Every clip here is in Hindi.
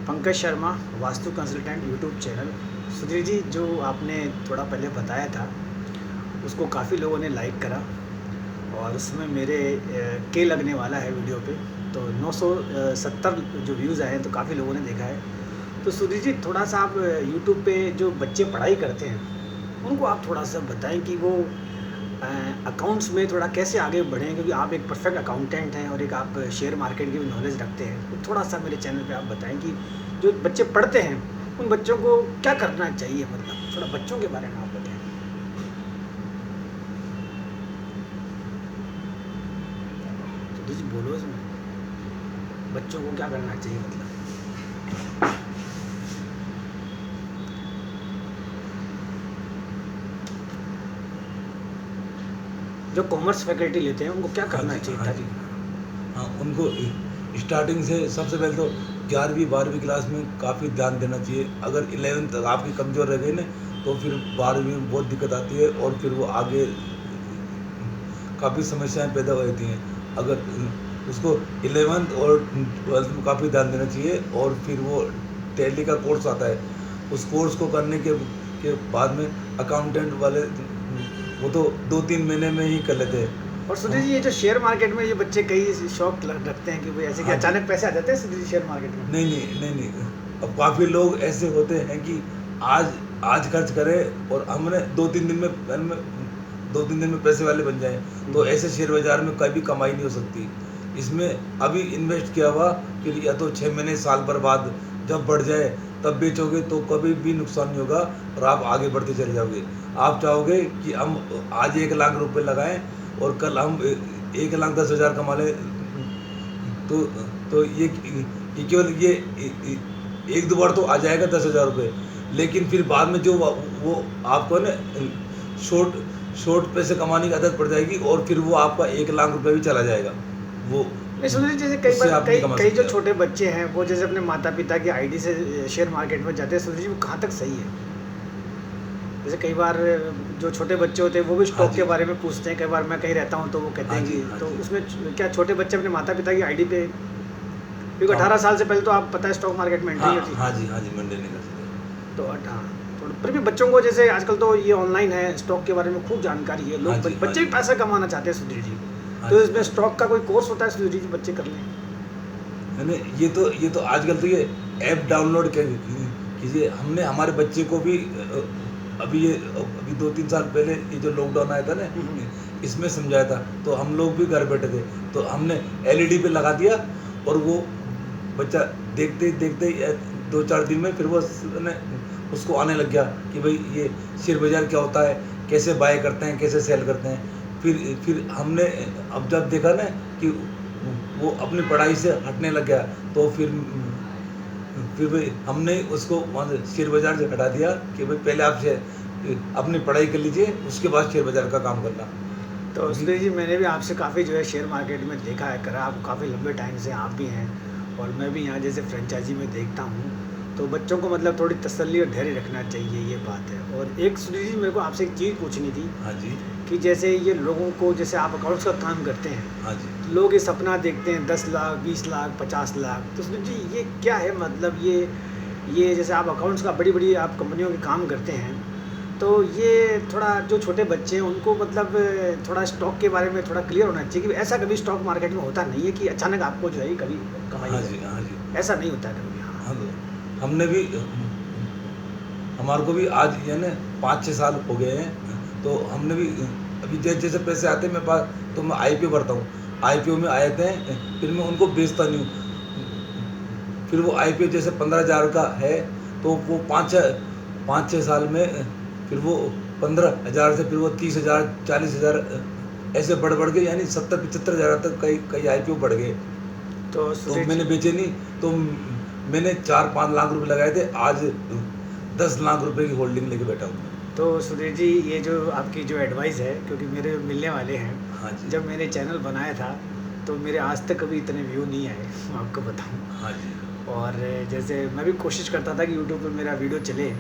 Pankaj Sharma, vastu consultant YouTube channel. Sudhir ji, जो आपने थोड़ा पहले बताया था, उसको काफ़ी लोगों ने लाइक करा और उसमें मेरे के लगने वाला है वीडियो पे। तो 970 जो व्यूज़ आए हैं, तो काफ़ी लोगों ने देखा है। तो सुधीर जी, थोड़ा सा आप यूट्यूब पे जो बच्चे पढ़ाई करते हैं, उनको आप थोड़ा सा बताएं कि वो अकाउंट्स में थोड़ा कैसे आगे बढ़ें, क्योंकि आप एक परफेक्ट अकाउंटेंट हैं और एक आप शेयर मार्केट की भी नॉलेज रखते हैं। तो थोड़ा सा मेरे चैनल पे आप बताएं कि जो बच्चे पढ़ते हैं, उन बच्चों को क्या करना चाहिए, मतलब थोड़ा बच्चों के बारे में आप बताएं। तो जी बोलो, इसमें बच्चों को क्या करना चाहिए, मतलब। जो कॉमर्स फैकल्टी लेते हैं, उनको क्या करना चाहिए ताकि हाँ, उनको स्टार्टिंग से सबसे पहले तो 11वीं 12वीं क्लास में काफ़ी ध्यान देना चाहिए। अगर 11th तक आपकी कमज़ोर रह गई ना, तो फिर 12वीं में बहुत दिक्कत आती है और फिर वो आगे काफ़ी समस्याएं पैदा हो जाती हैं। अगर उसको 11th और 12th में काफ़ी ध्यान देना चाहिए और फिर वो टैली का कोर्स आता है, उस कोर्स को करने के बाद में अकाउंटेंट वाले वो तो 2-3 महीने में ही कर लेते हैं। और सुधीर जी, ये जो शेयर मार्केट में ये बच्चे कई शौक रखते हैं कि भाई ऐसे कि हाँ जी। अचानक पैसे आ जाते हैं सुधीर जी शेयर मार्केट में। नहीं। अब काफ़ी लोग ऐसे होते हैं कि आज आज खर्च करें और हमने 2-3 दिन में पैसे वाले बन जाएं। तो ऐसे शेयर बाजार में कभी कमाई नहीं हो सकती। इसमें अभी इन्वेस्ट किया हुआ फिर या तो 6 महीने साल भर बाद जब बढ़ जाए तब बेचोगे तो कभी भी नुकसान नहीं होगा और आप आगे बढ़ते चले जाओगे। आप चाहोगे कि हम आज 1 लाख रुपए लगाएं और कल हम 1,10,000 कमा लें, तो ये केवल ये 1-2 बार तो आ जाएगा 10,000 रुपये, लेकिन फिर बाद में जो वो आपको ना शॉर्ट शॉर्ट पैसे कमाने की आदत पड़ जाएगी और फिर वो आपका 1 लाख रुपये भी चला जाएगा। वो नहीं सुधीर जी, जैसे कई उससे बार आप कई नहीं कमा कई जो सकते। छोटे बच्चे हैं, वो जैसे अपने माता पिता की आईडी से शेयर मार्केट में जाते हैं, सुधीर जी वो कहाँ तक सही है? जैसे कई बार जो छोटे बच्चे होते हैं, वो भी हाँ स्टॉक जी, के बारे में पूछते हैं। कई बार मैं कहीं रहता हूँ तो वो कहते हाँ हैं जी, कि, हाँ तो जी। उसमें क्या छोटे बच्चे अपने माता पिता की आईडी पे, क्योंकि हाँ 18 साल से पहले तो आप पता है स्टॉक मार्केट में एंट्री हाँ नहीं होती। हाँ जी, मंडे नहीं कर सकते। तो हाँ, तो फिर भी बच्चों को, जैसे आजकल तो ये ऑनलाइन है, स्टॉक के बारे में खूब जानकारी है, हाँ लोग जी, हाँ बच्चे भी जी, पैसा कमाना चाहते हैं सुधीर जी। हाँ तो जी, इसमें हाँ जी। स्टॉक का कोई कोर्स होता है सुधीर जी, बच्चे कर लें? मैंने ये तो आजकल तो ये ऐप डाउनलोड कीजिए। हमने हमारे बच्चे को भी अभी 2-3 साल पहले ये जो लॉकडाउन आया था ना, इसमें समझाया था। तो हम लोग भी घर बैठे थे, तो हमने एलईडी पे लगा दिया और वो बच्चा देखते ही 2-4 दिन में फिर वो उसको आने लग गया कि भाई ये शेयर बाजार क्या होता है, कैसे बाय करते हैं, कैसे सेल करते हैं। फिर हमने अब जब देखा ना कि वो अपनी पढ़ाई से हटने लग गया, तो फिर भाई हमने उसको वहाँ से शेयर बाजार से हटा दिया कि भाई पहले आप अपनी पढ़ाई कर लीजिए, उसके बाद शेयर बाजार का काम करना। तो अभी सुधीर जी, मैंने भी आपसे काफ़ी जो है शेयर मार्केट में देखा है, करा। आप काफ़ी लंबे टाइम से आप भी हैं और मैं भी यहाँ जैसे फ्रेंचाइजी में देखता हूँ। तो बच्चों को मतलब थोड़ी तसल्ली और धैर्य रखना चाहिए, ये बात है। और एक सुधीर जी, मेरे को आपसे एक चीज़ पूछनी थी हाँ जी, कि जैसे ये लोगों को, जैसे आप अकाउंट्स का काम करते हैं, हाँ जी, तो लोग ये सपना देखते हैं 10 लाख, 20 लाख, 50 लाख। तो सुधीर जी, ये क्या है, मतलब ये जैसे आप अकाउंट्स का बड़ी बड़ी आप कंपनियों के काम करते हैं, तो ये थोड़ा जो छोटे बच्चे हैं उनको मतलब थोड़ा स्टॉक के बारे में थोड़ा क्लियर होना चाहिए कि ऐसा कभी स्टॉक मार्केट में होता नहीं है कि अचानक आपको जो है कभी कमाई हो हाँ जी, जाए। हाँ जी। ऐसा नहीं होता है कभी। हाँ। हाँ, तो हमने भी हमारे को भी आज यानी 5-6 साल हो गए हैं, तो हमने भी अभी जैसे जैसे पैसे आते हैं मेरे पास, तो मैं आईपीओ भरता हूँ। आईपीओ में आए थे, फिर मैं उनको बेचता नहीं हूँ। फिर वो आईपीओ जैसे 15,000 का है, तो वो 5-6 साल में फिर वो 15,000 से फिर वो 30,000 40,000 ऐसे बढ़ बढ़ के यानी 70-75,000 तक कई कई आईपीओ बढ़ गए। तो तो सुधीर मैंने जी, बेचे नहीं, तो मैंने 4-5 लाख रुपए लगाए थे, आज 10 लाख रुपए की होल्डिंग लेके बैठा हूँ। तो सुधीर जी, ये जो आपकी जो एडवाइस है, क्योंकि मेरे मिलने वाले हैं, हाँ जी, जब मैंने चैनल बनाया था तो मेरे आज तक कभी इतने व्यू नहीं आए, मैं आपको बताऊं। हाँ जी, और जैसे मैं भी कोशिश करता था कि यूट्यूब पे मेरा वीडियो चले, हाँ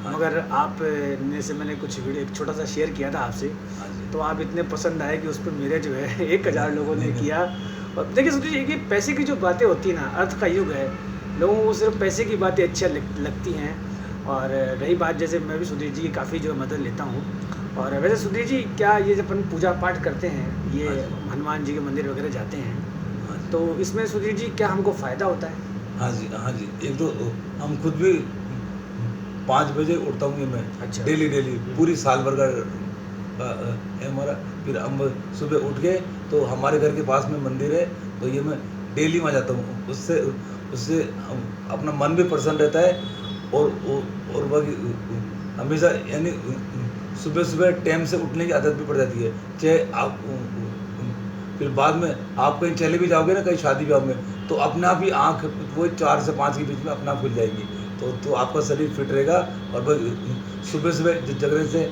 जी, मगर आप ने से मैंने कुछ वीडियो एक छोटा सा शेयर किया था आपसे, हाँ जी। तो आप इतने पसंद आए कि उस पर मेरे जो है 1,000 लोगों ने नहीं, नहीं। किया। और देखिए सोचिए कि पैसे की जो बातें होती है ना, अर्थ का युग है, लोगों को सिर्फ पैसे की बातें अच्छी लगती हैं। और रही बात, जैसे मैं भी सुधीर जी की काफ़ी जो मदद लेता हूँ। और वैसे सुधीर जी, क्या ये जब अपन पूजा पाठ करते हैं, ये हाँ जी, हनुमान जी के मंदिर वगैरह जाते हैं, हाँ जी, तो इसमें सुधीर जी क्या हमको फ़ायदा होता है? हाँ जी, हाँ जी। एक तो हम खुद भी 5 बजे उठता हूँ ये मैं, अच्छा। डेली पूरी साल भर का है हमारा। फिर हम सुबह उठ के, तो हमारे घर के पास में मंदिर है, तो ये मैं डेली वहाँ जाता हूँ। उससे उससे अपना मन भी प्रसन्न रहता है, और बाकी हमेशा यानी सुबह-सुबह टाइम से उठने की आदत भी पड़ जाती है। चाहे आप फिर बाद में आप कहीं चले भी जाओगे ना, कहीं शादी-ब्याह में, तो अपने आप ही आँख वो 4 से 5 के बीच में अपने आप खुल जाएगी। तो आपका शरीर फिट रहेगा, और सुबह-सुबह जगने से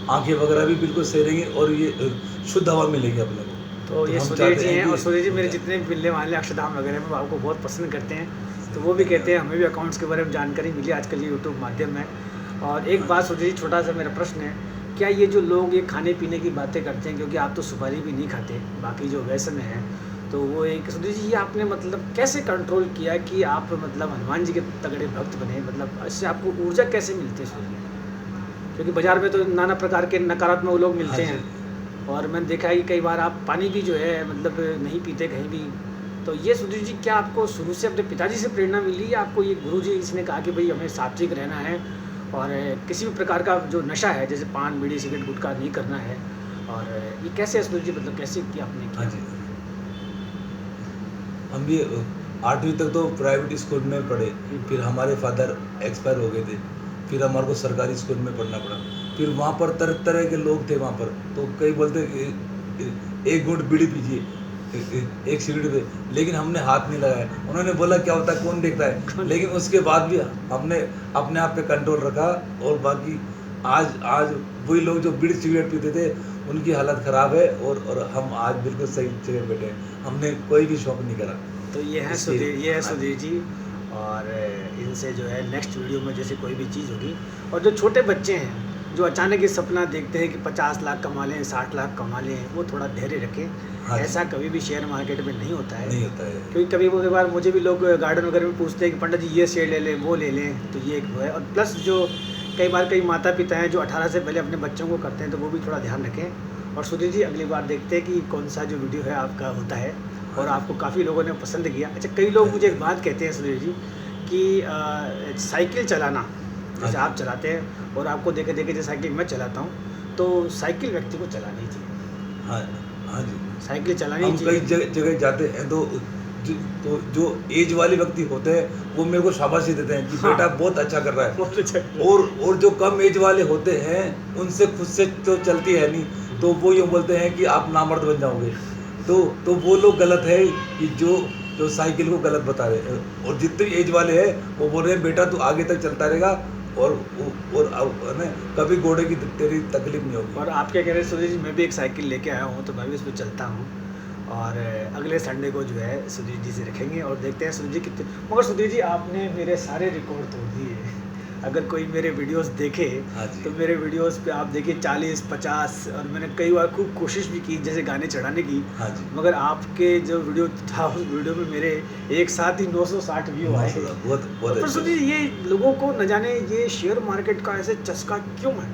आँखें वगैरह भी बिल्कुल सही रहेंगी, और ये शुद्ध हवा मिलेगी अपने को। तो तो ये हम सुधीर चाहते जी हैं हैं, कि और सुधीर जी मेरे क्या जितने भी मिलने वाले अक्षरधाम वगैरह में वो आपको बहुत पसंद करते हैं। तो वो भी कहते धन्यवाद। हैं हमें भी अकाउंट्स के बारे में जानकारी मिली आजकल ये यूट्यूब माध्यम में। और एक हाँ बात जी। सुधीर जी, छोटा सा मेरा प्रश्न है, क्या ये जो लोग ये खाने पीने की बातें करते हैं, क्योंकि आप तो सुपारी भी नहीं खाते, बाकी जो व्यसन है, तो वो एक सुधीर जी, ये आपने मतलब कैसे कंट्रोल किया कि आप मतलब हनुमान जी के तगड़े भक्त बने? मतलब इससे आपको ऊर्जा कैसे मिलती है सुधीर जी? क्योंकि बाज़ार में तो नाना प्रकार के नकारात्मक लोग हाँ मिलते हैं। जी। और मैंने देखा है कि कई बार आप पानी भी जो है मतलब नहीं पीते कहीं भी। तो ये सुधीर जी, क्या आपको शुरू से अपने पिताजी से प्रेरणा मिली, या आपको ये गुरु जी इसने कहा कि भाई हमें सात्विक रहना है, और किसी भी प्रकार का जो नशा है, जैसे पान बीड़ी सिगरेट गुटखा नहीं करना है? और ये कैसे है सुधीर जी, मतलब कैसे किया आपने हाँ किया? जी। हम भी 8वीं तक तो प्राइवेट स्कूल में पढ़े। फिर हमारे फादर एक्सपायर हो गए थे। फिर हमारे को सरकारी स्कूल में पढ़ना पड़ा। फिर वहाँ पर तरह-तरह के लोग थे वहाँ पर। तो कई बोलते एक घूँट बीड़ी पीजिए, एक सिगरेट पे, लेकिन हमने हाथ नहीं लगाया। उन्होंने बोला क्या होता है, कौन देखता है? लेकिन उसके बाद भी हमने अपने आप पे कंट्रोल रखा, और बाकी आज आज वही लोग जो बीड़ी सिगरेट पीते थे, उनकी हालत ख़राब है, और हम आज बिल्कुल सही जगह बैठे हैं। हमने कोई भी शौक नहीं करा। तो इसलिए ये है हाँ जी। सुधीर जी। और इनसे जो है नेक्स्ट वीडियो में जैसे कोई भी चीज़ होगी, और जो छोटे बच्चे हैं जो अचानक ये सपना देखते हैं कि 50 लाख कमा लें, 60 लाख कमा लें, वो थोड़ा धैर्य हाँ रखें। जी, ऐसा कभी भी शेयर मार्केट में नहीं होता है। नहीं होता है। क्योंकि कभी कभी बार मुझे भी लोग गार्डन वगैरह में पूछते हैं कि पंडित जी ये शेयर ले लें, वो ले लें, तो ये एक वो है। और प्लस जो कई बार कई माता पिता हैं जो 18 से पहले अपने बच्चों को करते हैं, तो वो भी थोड़ा ध्यान रखें। और सुधीर जी, अगली बार देखते हैं कि कौन सा जो वीडियो है आपका होता है, हाँ और जी, आपको काफ़ी लोगों ने पसंद किया। अच्छा, कई लोग मुझे एक धन्यवाद। बात कहते हैं सुधीर जी कि साइकिल चलाना, हाँ जैसे जी, आप चलाते हैं और आपको देखे देखे जैसे साइकिल मैं चलाता हूँ, तो साइकिल व्यक्ति को चलानी चाहिए, हाँ, हाँ जी। साइकिल चलानी हम कई चाहिए। जगह जगह जाते हैं, तो जो एज वाले व्यक्ति होते हैं, वो मेरे को शाबाशी देते हैं कि हाँ, बेटा बहुत अच्छा कर रहा है। बहुत अच्छा। और जो कम एज वाले होते हैं, उनसे खुद से तो चलती है नहीं, तो वो यूँ बोलते हैं कि आप नामर्द बन जाओगे। तो वो लोग गलत है कि जो जो साइकिल को गलत बता रहे हैं, और जितने एज वाले हैं, वो बोल रहे हैं बेटा तू आगे तक चलता रहेगा, और ना कभी घोड़े की तेरी तकलीफ नहीं होगी। और आप क्या कह रहे हैं सुधीर जी, मैं भी एक साइकिल लेके आया हूँ, तो मैं भी उस पर चलता हूँ। और अगले संडे को जो है सुधीर जी से रखेंगे, और देखते हैं सुधीर जी कितने। मगर सुधीर जी, आपने मेरे सारे रिकॉर्ड तोड़ दिए। अगर कोई मेरे वीडियोस देखे, हाँ जी, तो मेरे वीडियोस पे आप देखिए 40 50, और मैंने कई बार खूब कोशिश भी की जैसे गाने चढ़ाने की। हाँ जी। मगर आपके जो वीडियो था, उस वीडियो में मेरे एक साथ ही 960 व्यू आए। 900 बहुत बहुत और पर अच्छे। सुधीर, ये लोगों को न जाने ये शेयर मार्केट का ऐसे चस्का क्यों है।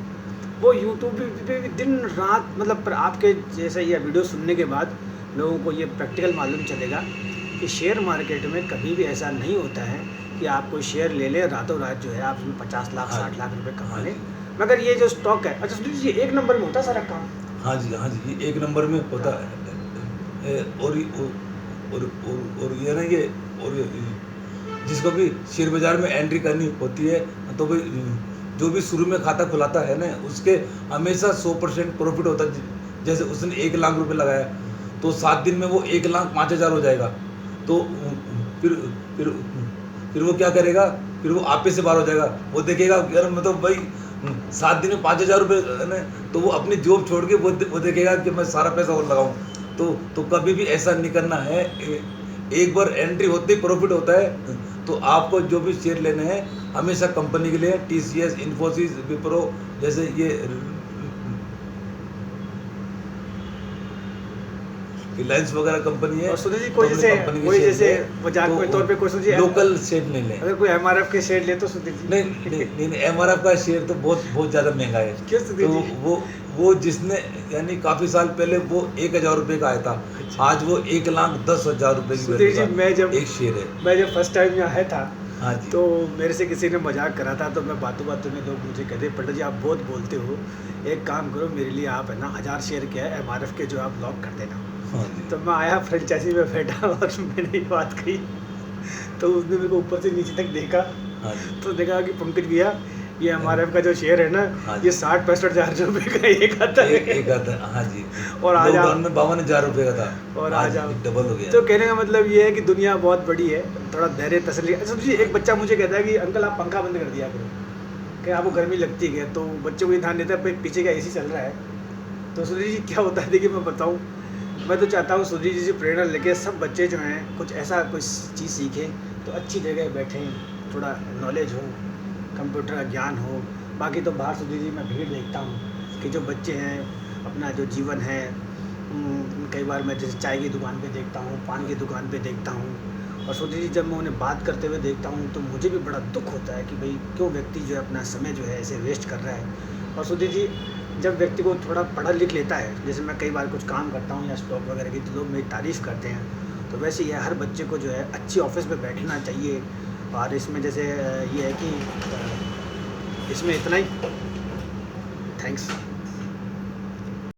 वो यूट्यूब पे भी दिन रात, मतलब पर आपके जैसे ये वीडियो सुनने के बाद लोगों को ये प्रैक्टिकल मालूम चलेगा कि शेयर मार्केट में कभी भी ऐसा नहीं होता है कि आप कोई शेयर ले लें, रातों रात जो है आप उसमें 50 लाख हाँ 60 जी, लाख रुपए कमा हाँ लें। जी। मगर ये जो स्टॉक है, अच्छा सुधीर जी, ये एक नंबर में होता है सारा काम। हाँ जी, हाँ जी, ये एक नंबर में होता है। और ये ना ये और जिसको भी शेयर बाज़ार में एंट्री करनी होती है, तो भाई जो भी शुरू में खाता खुलाता है ना, उसके हमेशा 100% प्रॉफ़िट होता है। जैसे उसने 1 लाख रुपए लगाया, तो 7 दिन में वो 1,05,000 हो जाएगा। तो फिर फिर फिर वो क्या करेगा? फिर वो आपे से बाहर हो जाएगा। वो देखेगा कि यार मैं तो भाई 7 दिन में 5,000 रुपए है ना, तो वो अपनी जॉब छोड़ के वो देखेगा कि मैं सारा पैसा और लगाऊँ। तो कभी भी ऐसा नहीं करना है। एक बार एंट्री होते ही प्रॉफ़िट होता है, तो आपको जो भी शेयर लेने हैं, हमेशा कंपनी के लिए टीसीएस, इन्फोसिस, विप्रो जैसे रिलायंस वगैरह कंपनी है और सुधीर जी तो कोई अपनी जैसे कंपनी के वही शेयर जैसे लें, मजाक तो के तौर पे कोई सुधीर लोकल शेयर नहीं लें। अगर कोई एमआरएफ के शेयर ले तो सुधीर जी नहीं नहीं नहीं, नहीं एमआरएफ का शेयर तो बहुत बहुत ज़्यादा महंगा है। क्यों सुधीर तो जी? वो जिसने यानी काफ़ी साल पहले वो 1,000 रुपये का आया था, अच्छा। आज वो 1,10,000 रुपये की सुधीर वैल्यू जी का एक शेयर है। मैं जब फर्स्ट टाइम यहाँ आया था हाँ जी। तो मेरे से किसी ने मजाक करा था, तो मैं बातों बातों में लोग मुझे कहते पंडित जी आप बहुत बोलते हो, एक काम करो मेरे लिए आप है ना 1000 शेयर क्या है एमआरएफ के जो आप लॉक कर देना। हाँ जी। तो मैं आया फ्रेंचाइजी में बैठा और मैंने ये बात कही, तो उसने मेरे को ऊपर से नीचे तक देखा, हाँ जी। तो देखा कि पंकज भैया ये एमआरएफ का जो शेयर है ना हाँ जी। ये 60-65 रुपये का एक आता है एक आता है, हाँ जी। और आज आप लॉकडाउन में 52,000 रुपये का था, और आज आज आप डबल हो गया। तो कहने का मतलब ये है कि दुनिया बहुत बड़ी है, थोड़ा धैर्य तसल्ली। अच्छा जी एक बच्चा मुझे कहता है कि अंकल आप पंखा बंद कर दिया करो, कि आपको गर्मी लगती है, तो बच्चे को ये ध्यान देता है पीछे का एसी चल रहा है। तो सुधीर जी क्या होता है देखिए मैं बताऊँ, मैं तो चाहता हूँ सुधीर जी से प्रेरणा लेके सब बच्चे जो हैं कुछ ऐसा कुछ चीज़ सीखें, तो अच्छी जगह बैठें, थोड़ा नॉलेज हो, कंप्यूटर का ज्ञान हो। बाकी तो बाहर सुधीर जी मैं भीड़ देखता हूँ कि जो बच्चे हैं अपना जो जीवन है कई बार मैं जैसे चाय की दुकान पे देखता हूँ, पान की दुकान पे देखता हूँ, और सुधीर जी जब मैं उन्हें बात करते हुए देखता हूँ तो मुझे भी बड़ा दुख होता है कि भाई क्यों व्यक्ति जो है अपना समय जो है ऐसे वेस्ट कर रहा है। और सुधीर जी जब व्यक्ति को थोड़ा पढ़ा लिख लेता है, जैसे मैं कई बार कुछ काम करता हूँ या स्टॉक वगैरह की, तो लोग मेरी तारीफ़ करते हैं, तो वैसे ही है हर बच्चे को जो है अच्छी ऑफिस में बैठना चाहिए। और इसमें जैसे ये है कि इसमें इतना ही, थैंक्स।